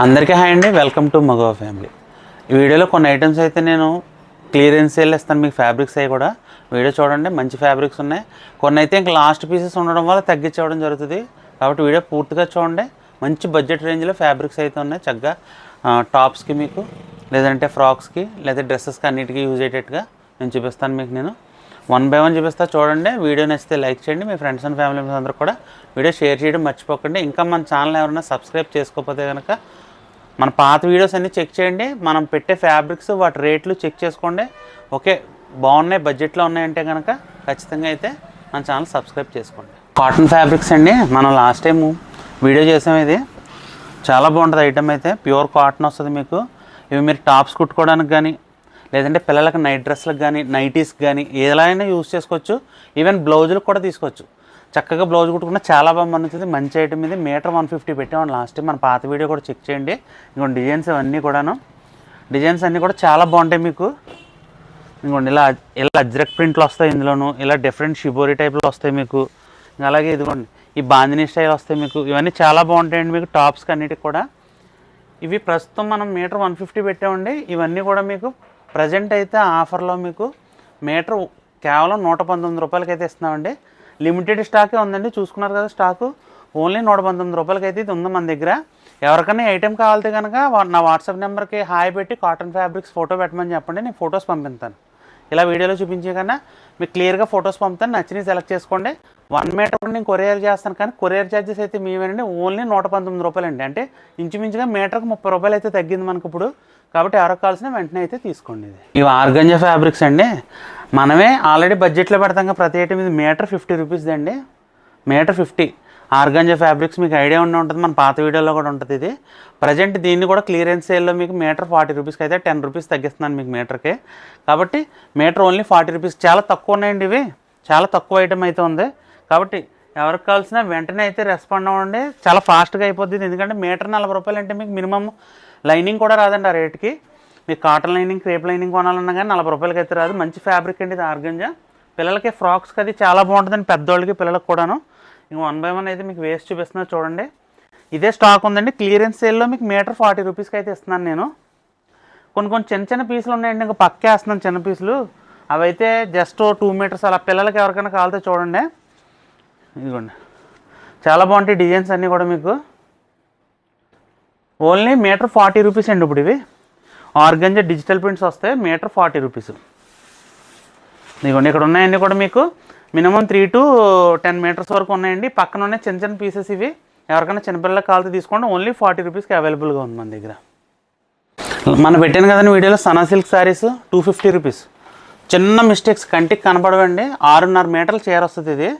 అందరికీ హాయ్ అండి, welcome to మగవ family. ఈ వీడియోలో కొన్ని ఐటమ్స్ అయితే నేను క్లియరెన్స్ సేల్ ఇస్తాను మీకు. ఫ్యాబ్రిక్స్ అవి కూడా వీడియో చూడండి, మంచి ఫ్యాబ్రిక్స్ ఉన్నాయి. కొన్ని అయితే ఇంకా లాస్ట్ పీసెస్ ఉండడం వల్ల తగ్గించడం జరుగుతుంది, కాబట్టి వీడియో పూర్తిగా చూడండి. మంచి బడ్జెట్ రేంజ్లో ఫ్యాబ్రిక్స్ అయితే ఉన్నాయి చక్కగా. టాప్స్కి మీకు, లేదంటే ఫ్రాక్స్కి, లేదా డ్రెస్సెస్కి అన్నిటికీ యూజ్ అయ్యేటట్టుగా నేను చూపిస్తాను మీకు. నేను వన్ బై వన్ చూపిస్తా చూడండి. వీడియో నచ్చితే లైక్ చేయండి, మీ ఫ్రెండ్స్ అండ్ ఫ్యామిలీ మెంబర్స్ అందరూ కూడా వీడియో షేర్ చేయడం మర్చిపోకండి. ఇంకా మన ఛానల్ ఎవరైనా సబ్స్క్రైబ్ చేసుకోకపోతే కనుక మన పాత వీడియోస్ అన్నీ చెక్ చేయండి. మనం పెట్టే ఫ్యాబ్రిక్స్ వాటి రేట్లు చెక్ చేసుకోండి. ఓకే, బాగున్నాయి, బడ్జెట్లో ఉన్నాయంటే కనుక ఖచ్చితంగా అయితే మన ఛానల్ సబ్స్క్రైబ్ చేసుకోండి. కాటన్ ఫ్యాబ్రిక్స్ అండి, మనం లాస్ట్ టైం వీడియో చేసాం. ఇది చాలా బాగుంటుంది ఐటమ్ అయితే, ప్యూర్ కాటన్ వస్తుంది మీకు. ఇవి మీరు టాప్స్ కుట్టుకోవడానికి కానీ, లేదంటే పిల్లలకి నైట్ డ్రెస్లకు కానీ, నైటీస్కి కానీ ఎలా అయినా యూజ్ చేసుకోవచ్చు. ఈవెన్ బ్లౌజులకు కూడా తీసుకోవచ్చు. చక్కగా బ్లౌజ్ కుట్టుకున్న చాలా బాగా మన్నుతుంది. మంచి ఐటమ్ ఇది. మీటర్ 150 పెట్టామండి లాస్ట్ టైం. మన పాత వీడియో కూడా చెక్ చేయండి. ఇంకోటి డిజైన్స్ అవన్నీ కూడాను, డిజైన్స్ అన్నీ కూడా చాలా బాగుంటాయి మీకు. ఇంకోండి ఇలా అజ్రక్ ప్రింట్లు వస్తాయి ఇందులోను, ఇలా డిఫరెంట్ షిబోరి టైప్లో వస్తాయి మీకు. అలాగే ఇదిగోండి ఈ బాందినీ స్టైల్ వస్తాయి మీకు. ఇవన్నీ చాలా బాగుంటాయండి మీకు టాప్స్కి అన్నిటికి కూడా. ఇవి ప్రస్తుతం మనం మీటర్ 150 పెట్టామండి. ఇవన్నీ కూడా మీకు ప్రజెంట్ అయితే ఆఫర్లో మీకు మీటర్ కేవలం 119 రూపాయలకి అయితే ఇస్తున్నామండి. లిమిటెడ్ స్టాకే ఉందండి, చూసుకున్నారు కదా స్టాకు. ఓన్లీ 119 రూపాయలకి అయితే ఇది ఉంది మన దగ్గర. ఎవరికైనా ఐటెం కావాలితే కనుక నా వాట్సాప్ నెంబర్కి హాయ్ పెట్టి కాటన్ ఫ్యాబ్రిక్స్ ఫోటో పెట్టమని చెప్పండి, నేను ఫొటోస్ పంపిస్తాను. ఇలా వీడియోలో చూపించే కన్నా మీకు క్లియర్గా ఫొటోస్ పంపుతాను. నచ్చినవి సెలెక్ట్ చేసుకోండి. 1 మీటర్ నేను కొరియర్ చేస్తాను, కానీ కొరియర్ ఛార్జెస్ అయితే మేమేనండి ఓన్లీ 119 రూపాయలండి. అంటే ఇంచుమించుగా మీటర్కి 30 రూపాయలు అయితే తగ్గింది మనకు ఇప్పుడు. కాబట్టి ఎవరికి కావాల్సిన వెంటనే అయితే తీసుకోండి. ఇవి ఆర్గంజా ఫ్యాబ్రిక్స్ అండి. మనమే ఆల్రెడీ బడ్జెట్లో పెడతాం కదా ప్రతి ఐటమ్. ఇది మీటర్ 50 రూపీస్ అండి, మీటర్ 50 ఆర్గంజా ఫ్యాబ్రిక్స్. మీకు ఐడియా ఉండి ఉంటుంది, మన పాత వీడియోలో కూడా ఉంటుంది ఇది. ప్రజెంట్ దీన్ని కూడా క్లియరెన్స్ సేల్లో మీకు మీటర్ 40 రూపీస్కి అయితే 10 రూపీస్ తగ్గిస్తున్నాను మీకు మీటర్కి. కాబట్టి మీటర్ ఓన్లీ 40 రూపీస్. చాలా తక్కువ ఉన్నాయండి ఇవి, చాలా తక్కువ ఐటమ్ అయితే ఉంది. కాబట్టి ఎవరికి కావాల్సిన వెంటనే అయితే రెస్పాండ్ అవ్వండి. చాలా ఫాస్ట్గా అయిపోద్ది. ఎందుకంటే మీటర్ 40 రూపాయలు అంటే మీకు మినిమం లైనింగ్ కూడా రాదండి ఆ రేట్కి. మీకు కాటన్ లైనింగ్, క్రేప్ లైనింగ్ కొనాలన్నా కానీ 40 రూపాయలకి అయితే రాదు. మంచి ఫ్యాబ్రిక్ అండి ఇది ఆర్గంజా. పిల్లలకి ఫ్రాక్స్కి అది చాలా బాగుంటుందండి, పెద్దవాళ్ళకి పిల్లలకి కూడాను. ఇంక 1 బై 1 అయితే మీకు వేస్ట్ చూపిస్తున్నా చూడండి. ఇదే స్టాక్ ఉందండి. క్లియరెన్స్ సేల్లో మీకు మీటర్ 40 రూపీస్కి అయితే ఇస్తున్నాను నేను. కొన్ని చిన్న పీసులు ఉన్నాయండి, ఇంకా పక్కేస్తున్నాను చిన్న పీసులు. అవి అయితే జస్ట్ 2 మీటర్స్ అలా పిల్లలకి ఎవరికైనా కావాలితే చూడండి. ఇదిగోండి చాలా బాగుంటాయి డిజైన్స్ అన్నీ కూడా మీకు. ఓన్లీ మీటర్ 40 రూపీస్ అండి. ఇప్పుడు ఇవి ఆర్గంజా డిజిటల్ ప్రింట్స్ వస్తాయి, మీటర్ 40 రూపీస్. ఇదిగోండి ఇక్కడ ఉన్నాయండి కూడా మీకు మినిమం 3 to 10 మీటర్స్ వరకు ఉన్నాయండి. పక్కన ఉన్నాయి చిన్న పీసెస్. ఇవి ఎవరికైనా చిన్నపిల్లలకి కావాలితే తీసుకోండి. ఓన్లీ 40 రూపీస్కి అవైలబుల్గా ఉంది మన దగ్గర. మనం పెట్టాను కదండి వీడియోలో సనా సిల్క్ శారీస్ 250 రూపీస్. చిన్న మిస్టేక్స్ కంటికి కనపడవండి. 6.5 మీటర్ల చీర వస్తుంది ఇది.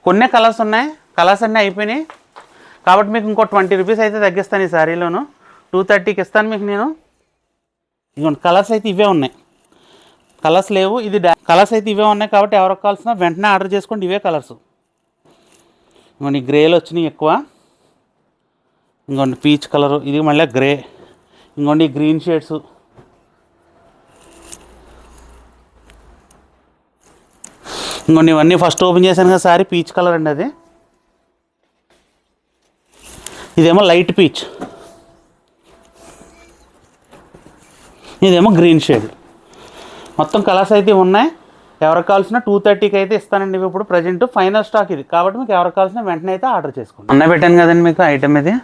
కొన్ని కలర్స్ ఉన్నాయి, కలర్స్ అన్నీ అయిపోయినాయి. కాబట్టి మీకు ఇంకో 20 రూపీస్ అయితే తగ్గిస్తాను ఈ శారీలోను. 230కి ఇస్తాను మీకు నేను. ఇదిగోండి కలర్స్ అయితే ఇవే ఉన్నాయి, కలర్స్ లేవు. ఇది కలర్స్ అయితే ఇవే ఉన్నాయి. కాబట్టి ఎవరికి కావాల్సిన వెంటనే ఆర్డర్ చేసుకోండి. ఇవే కలర్స్. ఇంకోండి గ్రేలు వచ్చినాయి ఎక్కువ. ఇంకోండి పీచ్ కలరు, ఇది మళ్ళీ గ్రే. ఇంకోండి గ్రీన్ షేడ్స్. ఇంకోండి ఇవన్నీ ఫస్ట్ ఓపెన్ చేశాను కదా సారీ, పీచ్ కలర్ అండి అది. ఇదేమో లైట్ పీచ్, ఇదేమో గ్రీన్ షేడ్. మొత్తం కలర్స్ అయితే ఉన్నాయి. ఎవరికి కావాల్సిన 230కి అయితే ఇస్తానండి ఇవి. ఇప్పుడు ప్రజెంట్ ఫైనల్ స్టాక్ ఇది. కాబట్టి మీకు ఎవరికి కావాల్సిన వెంటనే అయితే ఆర్డర్ చేసుకోండి. అన్న పెట్టాను కదండి మీకు ఐటమ్ ఇది.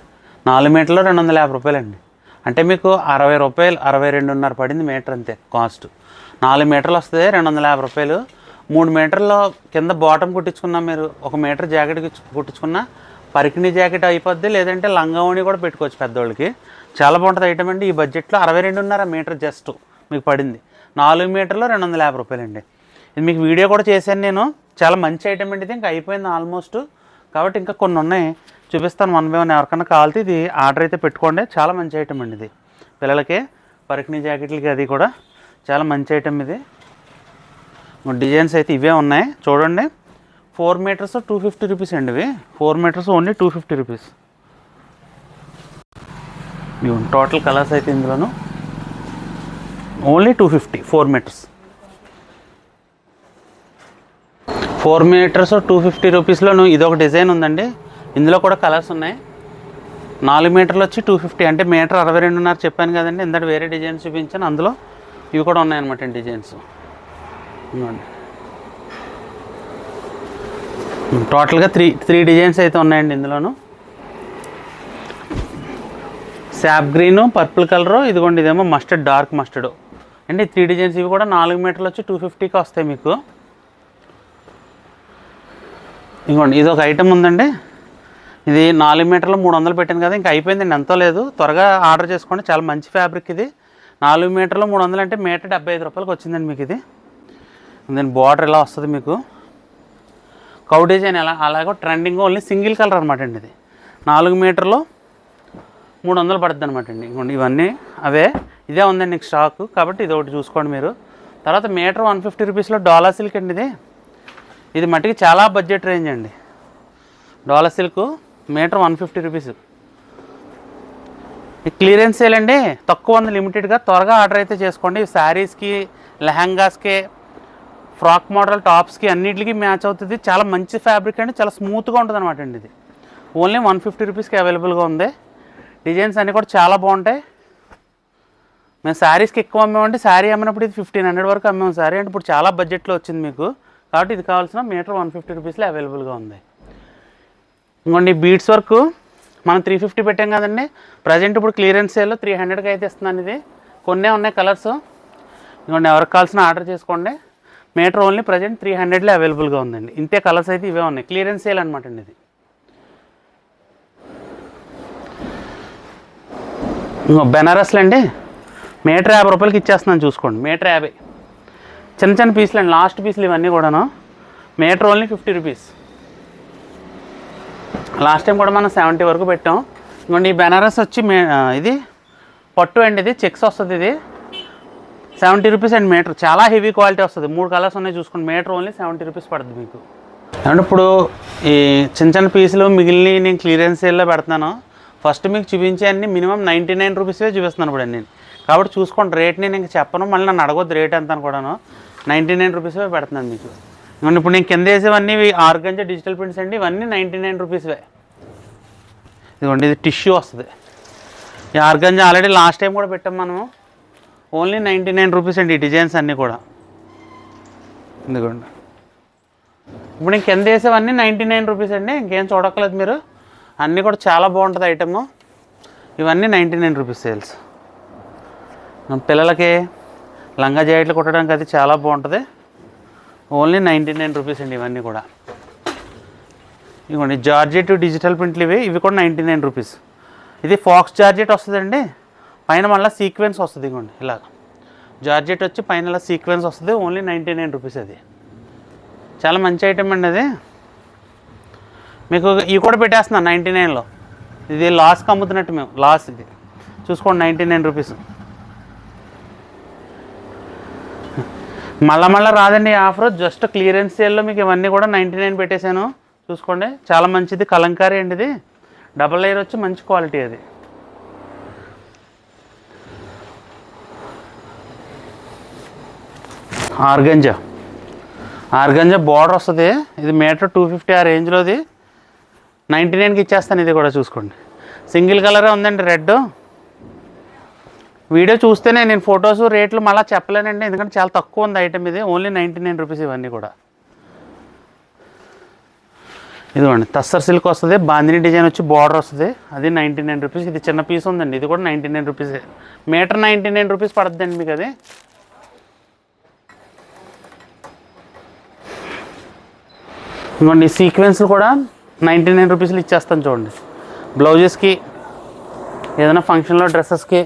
4 మీటర్లు 250 రూపాయలండి. అంటే మీకు 60 రూపాయలు, 62.5 పడింది మీటర్ అంతే కాస్ట్. 4 మీటర్లు వస్తుంది 250 రూపాయలు. 3 మీటర్లో కింద బాటమ్ కుట్టించుకున్నా మీరు, 1 మీటర్ జాకెట్ కుట్టించుకున్నా పరికిణీ జాకెట్ అయిపోద్ది. లేదంటే లంగావణి కూడా పెట్టుకోవచ్చు పెద్దవాళ్ళకి. చాలా బాగుంటుంది ఐటమ్ అండి. ఈ బడ్జెట్లో 62.5 మీటర్ జస్ట్ మీకు పడింది. 4 మీటర్లో 250 రూపాయలండి. ఇది మీకు వీడియో కూడా చేశాను నేను. చాలా మంచి ఐటమ్ అండి ఇది. ఇంకా అయిపోయింది ఆల్మోస్ట్. కాబట్టి ఇంకా కొన్ని ఉన్నాయి, చూపిస్తాను 1 బై 1. ఎవరికైనా కావాలితే ఇది ఆర్డర్ అయితే పెట్టుకోండి. చాలా మంచి ఐటమ్ అండి ఇది. పిల్లలకి పరికిణీ జాకెట్లకి అది కూడా చాలా మంచి ఐటమ్ ఇది. డిజైన్స్ అయితే ఇవే ఉన్నాయి చూడండి. 4 మీటర్స్ 250 రూపీస్ అండి ఇవి. 4 metres only 250 rupees. Total colours అయితే ఇందులోను ఓన్లీ 250. 4 మీటర్స్ 250 రూపీస్లోను ఇదొక డిజైన్ ఉందండి. ఇందులో కూడా కలర్స్ ఉన్నాయి. 4 మీటర్లు వచ్చి 250, అంటే మీటర్ 62.5 చెప్పాను కదండి. ఇందాక వేరే డిజైన్స్ చూపించాను, అందులో ఇవి కూడా ఉన్నాయన్నమాట డిజైన్స్. ఇవ్వండి, టోటల్గా త్రీ డిజైన్స్ అయితే ఉన్నాయండి ఇందులోను. శాప్ గ్రీను, పర్పుల్ కలరు, ఇదిగోండి ఇదేమో మస్టర్డ్, డార్క్ మస్టర్డ్ అండి. 3 డిజైన్స్. ఇవి కూడా 4 మీటర్లు వచ్చి 250కి వస్తాయి మీకు. ఇదిగోండి ఇది ఒక ఐటమ్ ఉందండి. ఇది 4 మీటర్లు 300 పెట్టాను కదా, ఇంకా అయిపోయిందండి, ఎంతో లేదు. త్వరగా ఆర్డర్ చేసుకోండి, చాలా మంచి ఫ్యాబ్రిక్ ఇది. 4 మీటర్లు 300 అంటే మీటర్ 75 రూపాయలకి వచ్చిందండి మీకు ఇది. దాని బార్డర్ ఇలా వస్తుంది మీకు, కౌ డిజైన్ అలాగో ట్రెండింగ్, ఓన్లీ సింగిల్ కలర్ అనమాట అండి. ఇది 4 మీటర్లు 300 పడుతుంది అనమాట అండి. ఇంకోండి ఇవన్నీ అవే, ఇదే ఉందండి నీకు స్టాక్, కాబట్టి ఇది ఒకటి చూసుకోండి మీరు. తర్వాత మీటర్ 150 రూపీస్లో డోలా సిల్క్ అండి. ఇది మట్టికి చాలా బడ్జెట్ రేంజ్ అండి. డోలా సిల్క్ మీటర్ 150 రూపీస్. ఈ క్లియరెన్స్ సేల్ అండి, తక్కువ ఉంది, లిమిటెడ్గా. త్వరగా ఆర్డర్ అయితే చేసుకోండి. శారీస్కి, లెహంగాస్కి, ఫ్రాక్ మోడల్ టాప్స్కి అన్నింటికి మ్యాచ్ అవుతుంది. చాలా మంచి ఫ్యాబ్రిక్ అండి, చాలా స్మూత్గా ఉంటుంది అనమాట అండి. ఇది ఓన్లీ 150 రూపీస్కి అవైలబుల్గా ఉంది. డిజైన్స్ అన్నీ కూడా చాలా బాగుంటాయి. మేము శారీస్కి ఎక్కువ అమ్మామండి. శారీ అమ్మినప్పుడు ఇది 1500 వరకు అమ్మాము శారీ, అంటే ఇప్పుడు చాలా బడ్జెట్లో వచ్చింది మీకు, కాబట్టి ఇది కావాల్సిన మీటర్ 150 రూపీస్లో అవైలబుల్గా ఉంది. ఇంకోండి బీడ్స్ వర్క్ మనం 350 పెట్టాం కదండి, ప్రజెంట్ ఇప్పుడు క్లియరెన్స్ సేల్లో 300కి అయితే ఇస్తున్నాను. ఇది కొన్నే ఉన్నాయి కలర్స్. ఇంకోండి ఎవరికి కావాల్సిన ఆర్డర్ చేసుకోండి. మీటర్ ఓన్లీ ప్రజెంట్ 300లో అవైలబుల్గా ఉందండి. ఇంతే కలర్స్ అయితే ఇవే ఉన్నాయి, క్లియరెన్స్ సేల్ అనమాట అండి ఇది. ఇంకో బెనారస్లు అండి, మీటర్ 50 రూపాయలకి ఇచ్చేస్తున్నాను చూసుకోండి. మీటర్ 50, చిన్న చిన్న పీసులు అండి, లాస్ట్ పీసులు ఇవన్నీ కూడాను. Metre only 50 rupees. Last time కూడా మనం 70 వరకు పెట్టాం. ఇంకోండి ఈ బెనారస్ వచ్చి ఇది పట్టు అండి, ఇది చెక్స్ వస్తుంది. ఇది 70 రూపీస్ అండి మీటర్, చాలా హెవీ క్వాలిటీ వస్తుంది. 3 కలర్స్ ఉన్నాయి చూసుకోండి. మీటర్ ఓన్లీ 70 రూపీస్ పడుతుంది మీకు. అంటే ఇప్పుడు ఈ చిన్న చిన్న పీసులు మిగిలిన నేను క్లియరెన్స్ సేల్లో పెడుతున్నాను. ఫస్ట్ మీకు చూపించే అన్ని మినిమం 99 రూపీసే చూపిస్తున్నాను ఇప్పుడు నేను, కాబట్టి చూసుకోండి. రేట్ నేను ఇంక చెప్పను, మళ్ళీ నన్ను అడగొద్దు రేట్ ఎంత అని కూడాను. 99 రూపీసే పెడుతున్నాను మీకు. ఇప్పుడు నేను కింద వేసేవన్నీ ఆర్గంజా డిజిటల్ ప్రింట్స్ అండి, ఇవన్నీ 99 రూపీస్వే. ఇదిగోండి ఇది టిష్యూ వస్తుంది. ఈ ఆర్గంజా ఆల్రెడీ లాస్ట్ టైం కూడా పెట్టాం మనం, ఓన్లీ 99 రూపీస్ అండి ఈ డిజైన్స్ అన్నీ కూడా. ఇదిగోండి ఇప్పుడు నేను కింద వేసేవన్నీ 99 రూపీస్ అండి, ఇంకేం చూడక్కలేదు మీరు. అన్నీ కూడా చాలా బాగుంటుంది ఐటము. ఇవన్నీ 99 రూపీస్ సేల్స్. పిల్లలకి లంగా జాకెట్లు కుట్టడానికి అది చాలా బాగుంటుంది. ఓన్లీ 99 రూపీస్ అండి ఇవన్నీ కూడా. ఇవ్వండి జార్జెట్ డిజిటల్ ప్రింట్లు ఇవి కూడా 99 రూపీస్. ఇది ఫాక్స్ జార్జెట్ వస్తుందండి, పైన మళ్ళీ సీక్వెన్స్ వస్తుంది. ఇవ్వండి ఇలాగ జార్జెట్ వచ్చి పైన ఇలా సీక్వెన్స్ వస్తుంది. Only 99 rupees. అది చాలా మంచి ఐటమ్ అండి. అది మీకు ఇవి కూడా పెట్టేస్తున్నాను 99లో. ఇది లాస్కి అమ్ముతున్నట్టు మేము, లాస్ ఇది చూసుకోండి 99 రూపీస్. మళ్ళీ రాదండి ఆఫర్, జస్ట్ క్లియరెన్స్ సేల్లో మీకు ఇవన్నీ కూడా 99 పెట్టేశాను చూసుకోండి. చాలా మంచిది, కలంకారీ అండి. ఇది డబల్ లేయర్ వచ్చి మంచి క్వాలిటీ. అది ఆర్గంజా బార్డర్ వస్తుంది. ఇది మీటర్ 250 ఆ రేంజ్లోది 99కి ఇచ్చేస్తాను. ఇది కూడా చూసుకోండి, సింగిల్ కలరే ఉందండి రెడ్. వీడియో చూస్తేనే నేను ఫొటోస్ రేట్లు మళ్ళీ చెప్పలేనండి, ఎందుకంటే చాలా తక్కువ ఉంది ఐటమ్. ఇది ఓన్లీ 99 రూపీస్ ఇవన్నీ కూడా. ఇదిగోండి తస్సర్ సిల్క్ వస్తుంది, బాందిని డిజైన్ వచ్చి బార్డర్ వస్తుంది. అది 99 రూపీస్. ఇది చిన్న పీస్ ఉందండి, ఇది కూడా 99 రూపీస్. మీటర్ 99 రూపీస్ పడుతుందండి మీకు. అది ఇదిగోండి ఈ సీక్వెన్స్లు కూడా 99 రూపీస్లు ఇచ్చేస్తాను చూడండి. బ్లౌజెస్కి, ఏదైనా ఫంక్షన్లో డ్రెస్సెస్కి,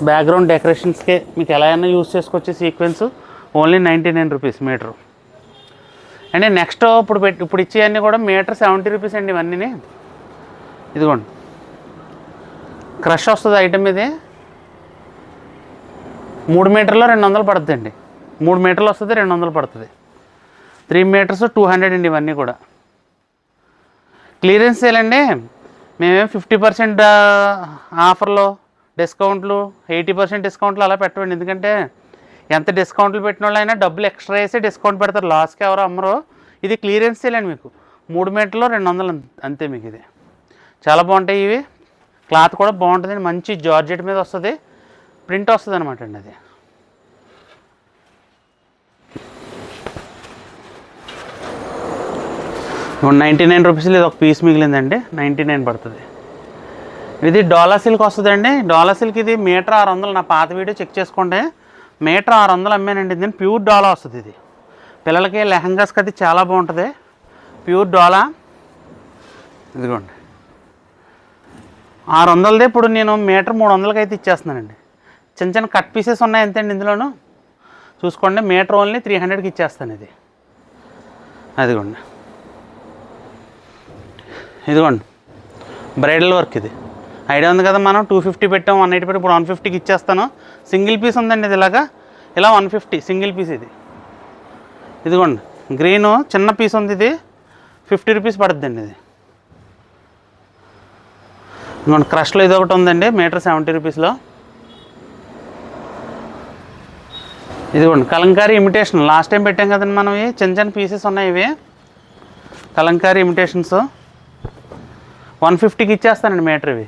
బ్యాక్గ్రౌండ్ డెకరేషన్స్కి మీకు ఎలా అయినా యూజ్ చేసుకోవచ్చు. Sequence only 99 rupees metre. And next ఇప్పుడు ఇచ్చేవన్నీ కూడా మీటర్ 70 రూపీస్ అండి ఇవన్నీ. ఇదిగోండి క్రష్ వస్తుంది ఐటమ్. ఇది 3 మీటర్లో 200 పడుతుందండి. 3 మీటర్లు వస్తుంది, 200 పడుతుంది. 3 మీటర్స్ 200 అండి ఇవన్నీ కూడా. క్లియరెన్స్ సేల్ అండి, మేమేం 50% ఆఫర్లో డిస్కౌంట్లు, 80% డిస్కౌంట్లు అలా పెట్టండి. ఎందుకంటే ఎంత డిస్కౌంట్లు పెట్టిన వాళ్ళైనా డబ్బులు ఎక్స్ట్రా వేసి డిస్కౌంట్ పెడతారు, లాస్కి ఎవరు అమ్మరు. ఇది క్లియరెన్స్ సేల్ అండి మీకు. 3 మీటర్లో 200 అంతే మీకు. ఇది చాలా బాగుంటాయి ఇవి. క్లాత్ కూడా బాగుంటుందండి, మంచి జార్జెట్ మీద వస్తుంది, ప్రింట్ వస్తుంది అనమాట అండి. అది ఇప్పుడు 99 రూపీస్లో ఇది ఒక పీస్ మిగిలిందండి, 99 పడుతుంది. ఇది డోలా సిల్క్ వస్తుందండి. డోలా సిల్క్ ఇది మీటర్ 600. నా పాత వీడియో చెక్ చేసుకోండి, మీటర్ 600 అమ్మానండి. దీని ప్యూర్ డోలా వస్తుంది. ఇది పిల్లలకి లెహంగాస్కి అది చాలా బాగుంటుంది, ప్యూర్ డోలా. ఇదిగోండి 600దే. ఇప్పుడు నేను మీటర్ 300కి అయితే ఇచ్చేస్తున్నానండి. చిన్న చిన్న కట్ పీసెస్ ఉన్నాయి అంతేండి ఇందులోను. చూసుకోండి, మీటర్ ఓన్లీ 300కి ఇచ్చేస్తాను ఇది. అదిగోండి, ఇదిగోండి బ్రైడల్ వర్క్. ఇది ఐడియా ఉంది కదా, మనం 250 పెట్టాం, 180 పెట్టి ఇప్పుడు 150కి ఇచ్చేస్తాను. సింగిల్ పీస్ ఉందండి ఇది, ఇలా 150 సింగిల్ పీస్ ఇది. ఇదిగోండి గ్రీను చిన్న పీస్ ఉంది, ఇది 50 రూపీస్ పడుతుందండి. ఇది ఇదిగోండి క్రష్లో ఇది ఒకటి ఉందండి, మీటర్ 70 రూపీస్లో. ఇదిగోండి కలంకారీ ఇమిటేషన్, లాస్ట్ టైం పెట్టాం కదండి మనం. ఇవి చిన్న చిన్న పీసెస్ ఉన్నాయి, ఇవి కలంకారీ ఇమిటేషన్స్ 150కి ఇచ్చేస్తానండి మీటర్. ఇవి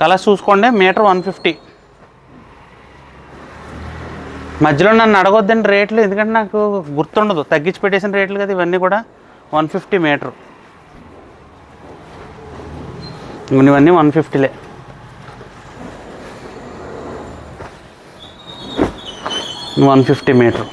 కలర్స్ చూసుకోండి, మీటర్ 150. మధ్యలో నన్ను అడగొద్దండి రేట్లు, ఎందుకంటే నాకు గుర్తుండదు, తగ్గించి పెట్టేసిన రేట్లు కదా ఇవన్నీ కూడా. 150 మీటర్, ఇవన్నీ 150లే. 150 మీటర్.